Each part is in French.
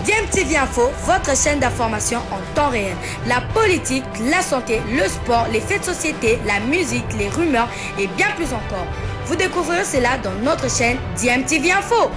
DMTV Info, votre chaîne d'information en temps réel. La politique, la santé, le sport, les faits de société, la musique, les rumeurs et bien plus encore. Vous découvrirez cela dans notre chaîne DMTV Info.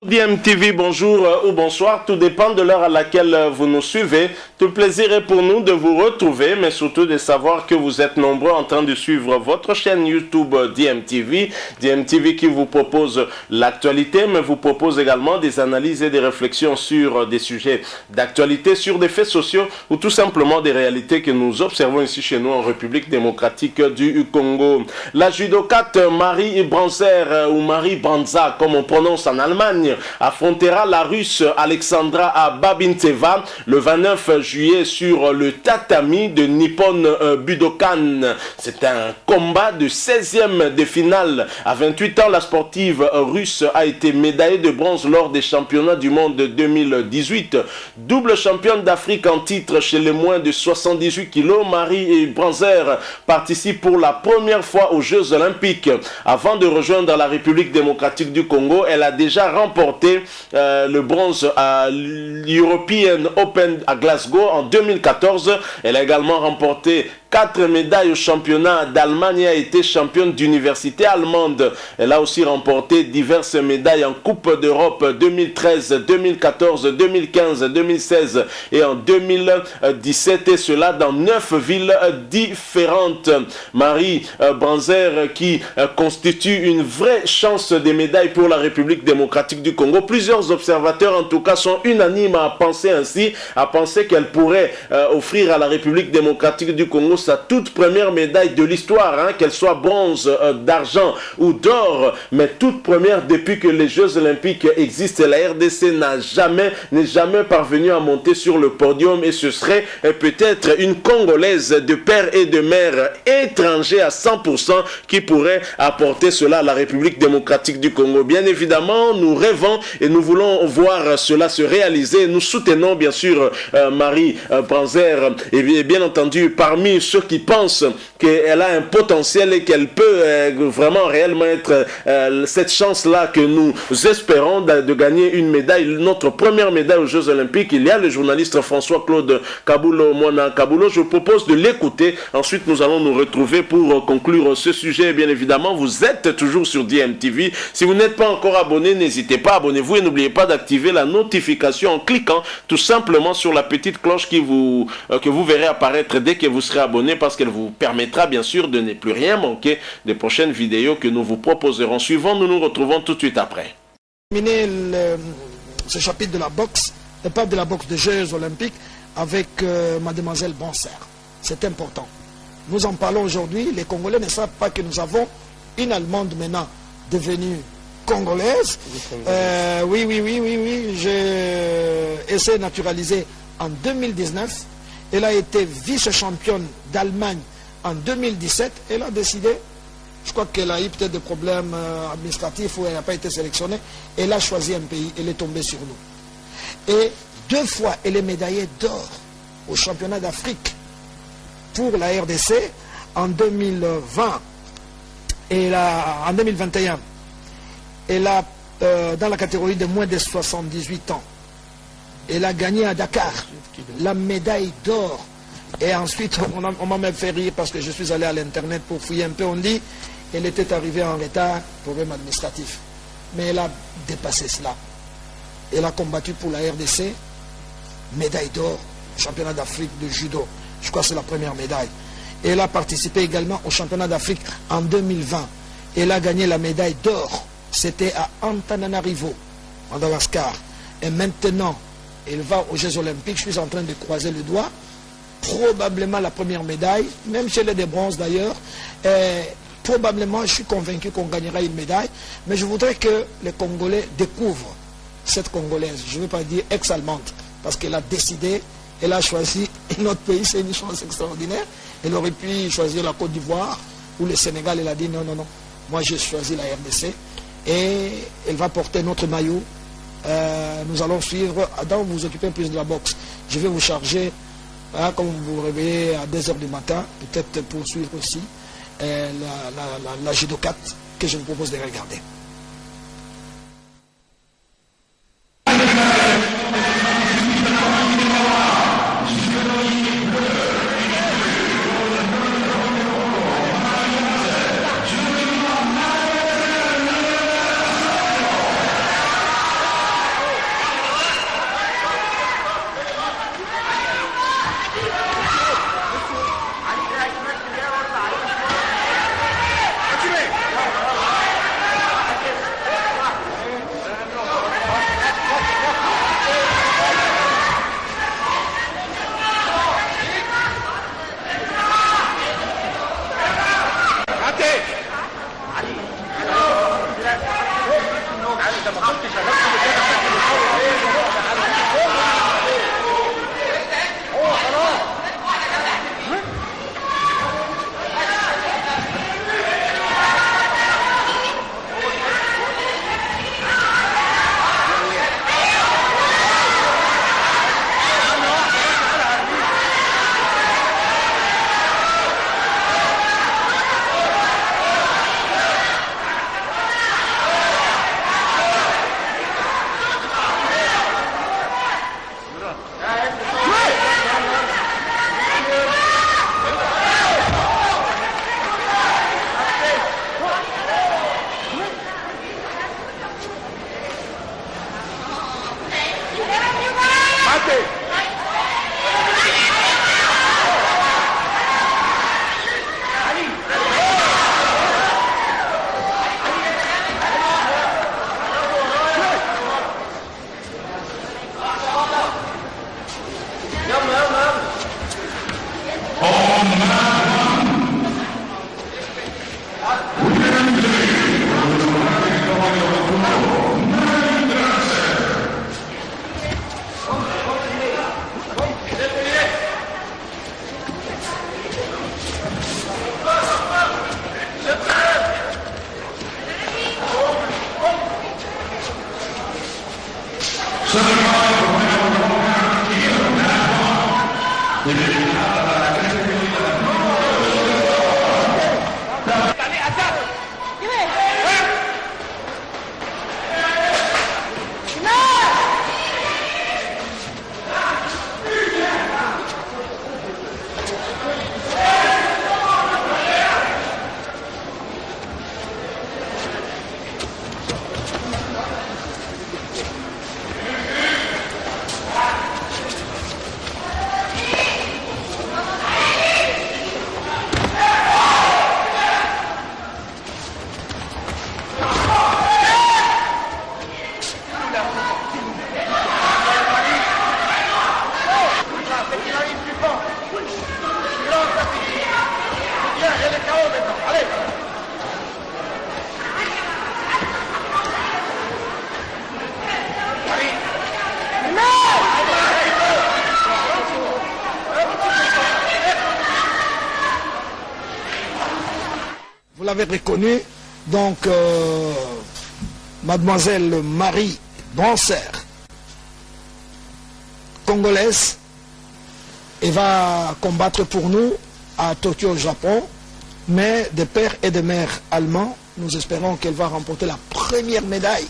DMTV, bonjour ou bonsoir, tout dépend de l'heure à laquelle vous nous suivez. Tout plaisir est pour nous de vous retrouver, mais surtout de savoir que vous êtes nombreux en train de suivre votre chaîne YouTube DMTV. DMTV qui vous propose l'actualité, mais vous propose également des analyses et des réflexions sur des sujets d'actualité, sur des faits sociaux ou tout simplement des réalités que nous observons ici chez nous en République démocratique du Congo. La judokate Marie Branzer ou Marie Banza, comme on prononce en Allemagne, affrontera la Russe Alexandra Babintseva le 29 juillet sur le tatami de Nippon Budokan. C'est un combat de 16e de finale. À 28 ans, la sportive russe a été médaillée de bronze lors des championnats du monde 2018. Double championne d'Afrique en titre chez les moins de 78 kilos, Marie Branzer participe pour la première fois aux Jeux Olympiques. Avant de rejoindre la République démocratique du Congo, elle a déjà remporté le bronze à l'European Open à Glasgow en 2014. Elle a également remporté 4 médailles au championnat d'Allemagne et a été championne d'université allemande. Elle a aussi remporté diverses médailles en Coupe d'Europe 2013, 2014, 2015, 2016 et en 2017, et cela dans 9 villes différentes. Marie Branzer qui constitue une vraie chance des médailles pour la République démocratique du Congo. Plusieurs observateurs en tout cas sont unanimes à penser ainsi, à penser qu'elle pourrait offrir à la République démocratique du Congo sa toute première médaille de l'histoire, hein, qu'elle soit bronze, d'argent ou d'or, mais toute première depuis que les Jeux Olympiques existent. La RDC n'est jamais parvenue à monter sur le podium, et ce serait peut-être une Congolaise de père et de mère étrangers à 100% qui pourrait apporter cela à la République démocratique du Congo. Bien évidemment, nous rêvons et nous voulons voir cela se réaliser. Nous soutenons bien sûr Marie Branzer, et bien entendu parmi ceux qui pensent qu'elle a un potentiel et qu'elle peut vraiment réellement être cette chance-là que nous espérons de gagner une médaille, notre première médaille aux Jeux Olympiques. Il y a le journaliste François-Claude Kabulo, Mona Kabulo. Je vous propose de l'écouter. Ensuite, nous allons nous retrouver pour conclure ce sujet. Bien évidemment, vous êtes toujours sur DMTV. Si vous n'êtes pas encore abonné, n'hésitez pas, abonnez-vous et n'oubliez pas d'activer la notification en cliquant tout simplement sur la petite cloche que vous verrez apparaître dès que vous serez abonné, parce qu'elle vous permettra bien sûr de ne plus rien manquer des prochaines vidéos que nous vous proposerons. Suivant, nous nous retrouvons tout de suite après. Terminer ce chapitre de la boxe, pas de la boxe des Jeux Olympiques, avec mademoiselle Banzer. C'est important. Nous en parlons aujourd'hui. Les Congolais ne savent pas que nous avons une Allemande maintenant devenue congolaise. Oui. J'ai essayé de naturaliser en 2019. Elle a été vice-championne d'Allemagne en 2017. Elle a décidé, je crois qu'elle a eu peut-être des problèmes administratifs ou elle n'a pas été sélectionnée. Elle a choisi un pays, elle est tombée sur nous. Et 2 fois, elle est médaillée d'or au championnat d'Afrique pour la RDC en 2020 et en 2021. Elle a, dans la catégorie de moins de 78 ans, elle a gagné à Dakar la médaille d'or. Et ensuite, on m'a même fait rire parce que je suis allé à l'internet pour fouiller un peu. On dit qu'elle était arrivée en retard, problème administratif. Mais elle a dépassé cela. Elle a combattu pour la RDC, médaille d'or, championnat d'Afrique de judo. Je crois que c'est la première médaille. Et elle a participé également au championnat d'Afrique en 2020. Elle a gagné la médaille d'or. C'était à Antananarivo, Madagascar. Et maintenant, elle va aux Jeux Olympiques. Je suis en train de croiser le doigt. Probablement la première médaille, même si elle est de bronze d'ailleurs. Probablement, je suis convaincu qu'on gagnera une médaille. Mais je voudrais que les Congolais découvrent cette Congolaise. Je ne veux pas dire ex-allemande, parce qu'elle a décidé, elle a choisi notre pays. C'est une chance extraordinaire. Elle aurait pu choisir la Côte d'Ivoire ou le Sénégal. Elle a dit non. Moi, j'ai choisi la RDC. Et elle va porter notre maillot. Nous allons suivre. Adam, vous vous occupez plus de la boxe. Je vais vous charger, comme vous vous réveillez à 2 h du matin, peut-être pour suivre aussi. la judokate que je vous propose de regarder. Vous l'avez reconnu, donc mademoiselle Marie Brancer, congolaise, et va combattre pour nous à Tokyo au Japon, mais de père et de mère allemands. Nous espérons qu'elle va remporter la première médaille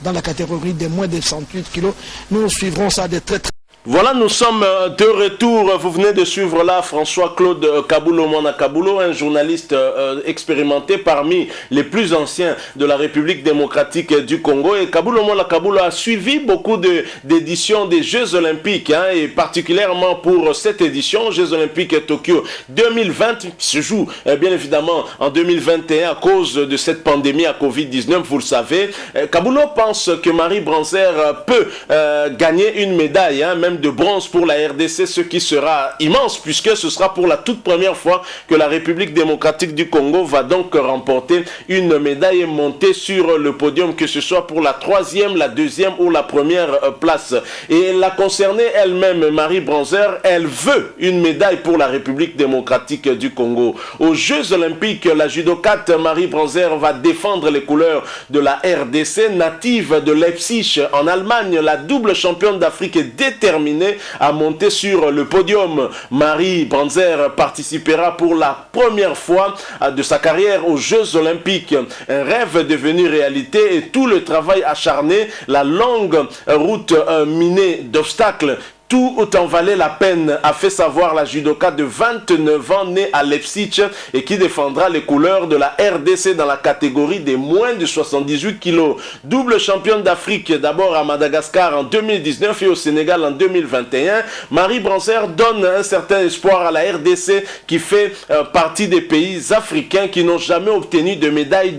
dans la catégorie des moins de 108 kilos. Nous suivrons ça de très très... Voilà, nous sommes de retour. Vous venez de suivre là François-Claude Kabulo Mwana Kabulo, un journaliste expérimenté parmi les plus anciens de la République démocratique du Congo. Et Kabulo Mwana Kabulo a suivi beaucoup d'éditions des Jeux Olympiques, hein, et particulièrement pour cette édition, Jeux Olympiques Tokyo 2020, qui se joue bien évidemment en 2021 à cause de cette pandémie à Covid-19, vous le savez. Kabulo pense que Marie Brancer peut gagner une médaille, hein, même de bronze pour la RDC, ce qui sera immense puisque ce sera pour la toute première fois que la République démocratique du Congo va donc remporter une médaille montée sur le podium, que ce soit pour la troisième, la deuxième ou la première place. Et la concernée elle-même, Marie Brancer, elle veut une médaille pour la République démocratique du Congo. Aux Jeux Olympiques, la judokate Marie Brancer va défendre les couleurs de la RDC, native de Leipzig en Allemagne. La double championne d'Afrique est déterminée déterminée à monter sur le podium. Marie Branzer participera pour la première fois de sa carrière aux Jeux Olympiques. Un rêve devenu réalité et tout le travail acharné, la longue route minée d'obstacles, tout en valait la peine, a fait savoir la judoka de 29 ans née à Leipzig et qui défendra les couleurs de la RDC dans la catégorie des moins de 78 kg. Double championne d'Afrique, d'abord à Madagascar en 2019 et au Sénégal en 2021, Marie Branzer donne un certain espoir à la RDC qui fait partie des pays africains qui n'ont jamais obtenu de médaille,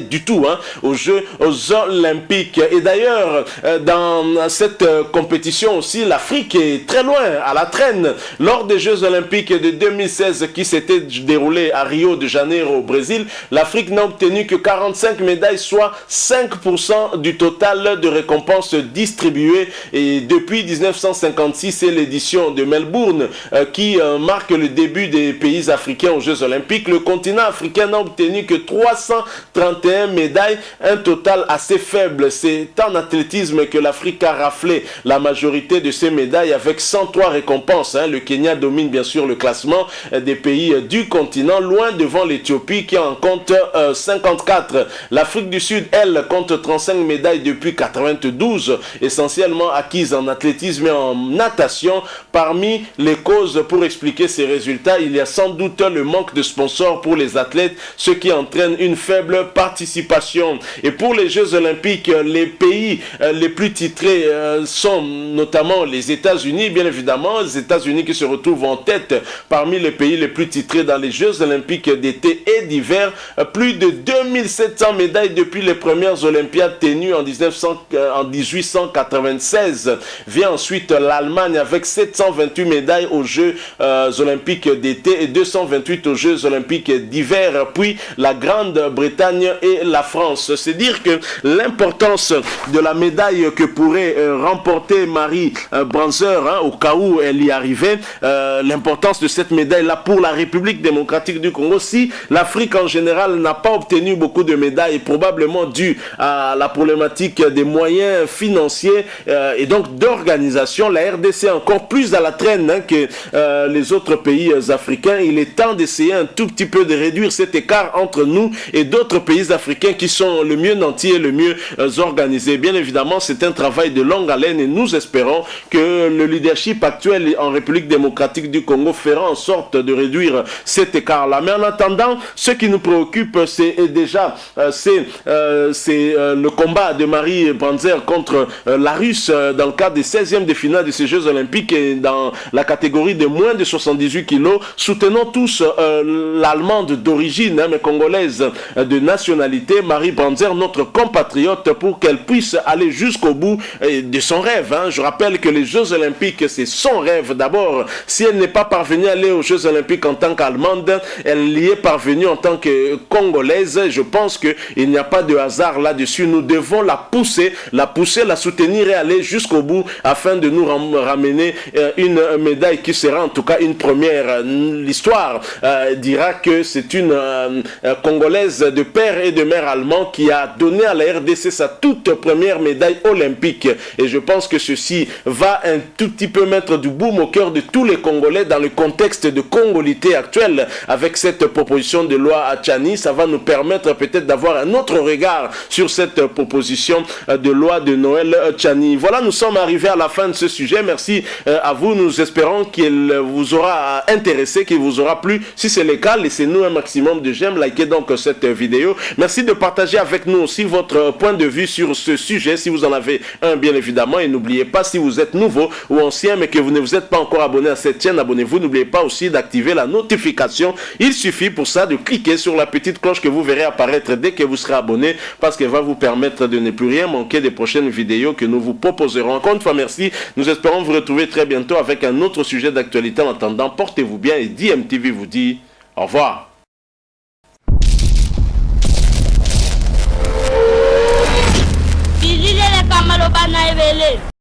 du tout aux Jeux Olympiques. Et d'ailleurs, dans cette compétition aussi, l'Afrique est très loin, à la traîne. Lors des Jeux Olympiques de 2016 qui s'étaient déroulés à Rio de Janeiro au Brésil, l'Afrique n'a obtenu que 45 médailles, soit 5% du total de récompenses distribuées. Et depuis 1956, c'est l'édition de Melbourne qui marque le début des pays africains aux Jeux Olympiques. Le continent africain n'a obtenu que 331 médailles, un total assez faible. C'est en athlétisme que l'Afrique a raflé la majorité de ces médailles avec 103 récompenses. Le Kenya domine bien sûr le classement des pays du continent, loin devant l'Éthiopie qui en compte 54. L'Afrique du Sud, elle, compte 35 médailles depuis 92, essentiellement acquises en athlétisme et en natation. Parmi les causes pour expliquer ces résultats, il y a sans doute le manque de sponsors pour les athlètes, ce qui entraîne une faible participation. Et pour les Jeux Olympiques, les pays les plus titrés sont notamment les États-Unis, bien évidemment, les États-Unis qui se retrouvent en tête parmi les pays les plus titrés dans les Jeux Olympiques d'été et d'hiver. Plus de 2700 médailles depuis les premières Olympiades tenues en 1896. Vient ensuite l'Allemagne avec 728 médailles aux Jeux Olympiques d'été et 228 aux Jeux Olympiques d'hiver. Puis la Grande-Bretagne et la France. C'est dire que l'importance de la médaille que pourrait remporter Marie Branzer, au cas où elle y arrivait, l'importance de cette médaille-là pour la République démocratique du Congo. Si l'Afrique en général n'a pas obtenu beaucoup de médailles, probablement dû à la problématique des moyens financiers et donc d'organisation, la RDC est encore plus à la traîne que les autres pays africains. Il est temps d'essayer un tout petit peu de réduire cet écart entre nous et d'autres pays africains qui sont le mieux nantis et le mieux organisés. Bien évidemment, c'est un travail de longue haleine et nous espérons que le leadership actuel en République démocratique du Congo fera en sorte de réduire cet écart-là. Mais en attendant, ce qui nous préoccupe, c'est déjà le combat de Marie Branzer contre la Russe dans le cadre des 16e de finale de ces Jeux Olympiques et dans la catégorie de moins de 78 kilos. Soutenons tous l'Allemande d'origine, mais congolaise de nationalité, Marie Branzer, notre compatriote, pour qu'elle puisse aller jusqu'au bout de son rêve. Je rappelle que les Jeux Olympiques, c'est son rêve d'abord. Si elle n'est pas parvenue à aller aux Jeux Olympiques en tant qu'Allemande, elle y est parvenue en tant que Congolaise. Je pense qu'il n'y a pas de hasard là-dessus. Nous devons la pousser, la soutenir et aller jusqu'au bout afin de nous ramener une médaille qui sera en tout cas une première. L'histoire dira que c'est une Congolaise de père et de mère allemand qui a donné à la RDC sa toute première médaille olympique. Et je pense que ceci va un tout petit peu mettre du baume au cœur de tous les Congolais dans le contexte de congolité actuelle. Avec cette proposition de loi à Tchani, ça va nous permettre peut-être d'avoir un autre regard sur cette proposition de loi de Noël Tchani. Voilà, nous sommes arrivés à la fin de ce sujet. Merci à vous. Nous espérons qu'il vous aura intéressé, qu'il vous aura plu. Si c'est le cas, laissez-nous un maximum de j'aime. Likez donc cette vidéo. Merci de partager avec nous aussi votre point de vue sur ce sujet, si vous en avez un, bien évidemment. Et n'oubliez pas, si vous êtes nouveau ou ancien, mais que vous ne vous êtes pas encore abonné à cette chaîne, abonnez-vous. N'oubliez pas aussi d'activer la notification. Il suffit pour ça de cliquer sur la petite cloche que vous verrez apparaître dès que vous serez abonné, parce qu'elle va vous permettre de ne plus rien manquer des prochaines vidéos que nous vous proposerons. Encore une fois, merci. Nous espérons vous retrouver très bientôt avec un autre sujet d'actualité. En attendant, portez-vous bien et DMTV vous dit au revoir.